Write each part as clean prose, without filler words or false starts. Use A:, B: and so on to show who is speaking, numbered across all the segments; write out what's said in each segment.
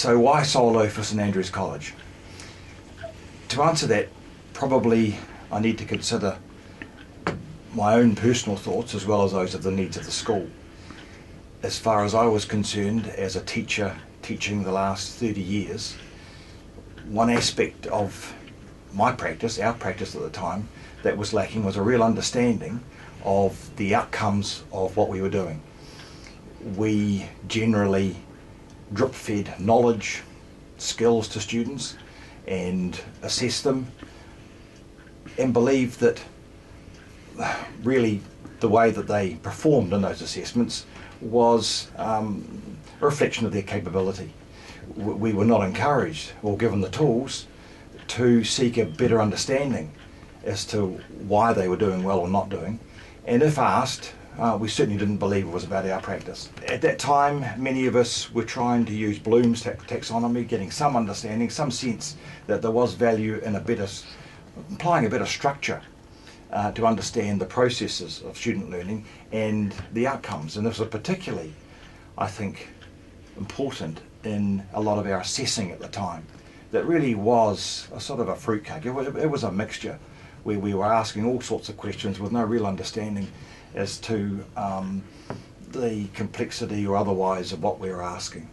A: So why solo for St Andrews College? To answer that, probably I need to consider my own personal thoughts as well as those of the needs of the school. As far as I was concerned, as a teacher teaching the last 30 years, one aspect of my practice, our practice at the time, that was lacking was a real understanding of the outcomes of what we were doing. We generally drip-fed knowledge, skills to students and assessed them, and believed that really the way that they performed in those assessments was a reflection of their capability. We were not encouraged or given the tools to seek a better understanding as to why they were doing well or not doing, and if asked, we certainly didn't believe it was about our practice. At that time, many of us were trying to use Bloom's taxonomy, getting some understanding, some sense that there was value in applying a better structure to understand the processes of student learning and the outcomes. And this was particularly, I think, important in a lot of our assessing at the time. That really was a sort of a fruitcake. It was a mixture where we were asking all sorts of questions with no real understanding as to the complexity or otherwise of what we were asking.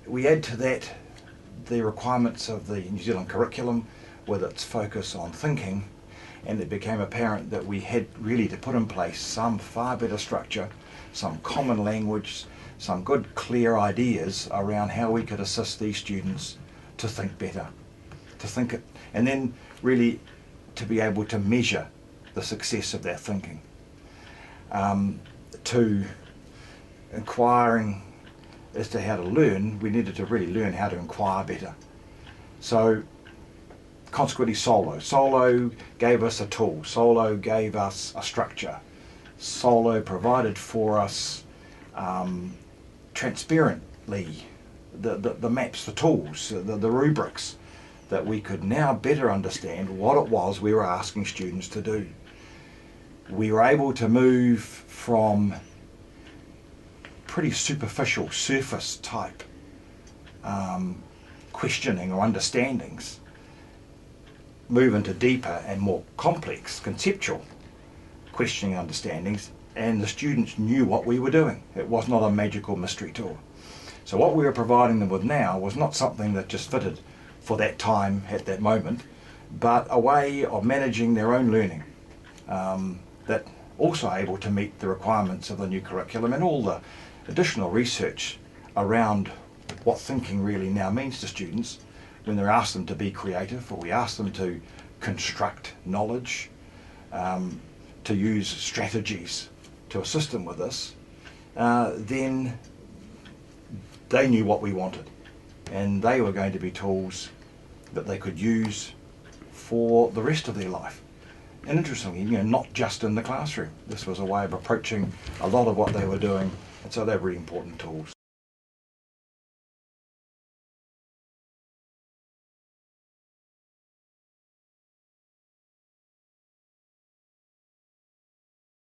A: We add to that the requirements of the New Zealand curriculum with its focus on thinking, and it became apparent that we had really to put in place some far better structure, some common language, some good clear ideas around how we could assist these students to think better, to think it, and then really to be able to measure the success of their thinking. To inquiring as to how to learn, we needed to really learn how to inquire better. So consequently Solo gave us a tool, Solo gave us a structure, Solo provided for us transparently the maps, the tools, the rubrics, that we could now better understand what it was we were asking students to do. We were able to move from pretty superficial, surface type questioning or understandings, move into deeper and more complex conceptual questioning and understandings, and the students knew what we were doing. It was not a magical mystery tour. So what we were providing them with now was not something that just fitted for that time at that moment, but a way of managing their own learning that also able to meet the requirements of the new curriculum and all the additional research around what thinking really now means to students when they're asked them to be creative, or we ask them to construct knowledge, to use strategies to assist them with this, then they knew what we wanted, and they were going to be tools that they could use for the rest of their life. And interestingly, not just in the classroom. This was a way of approaching a lot of what they were doing, and so they're really important tools.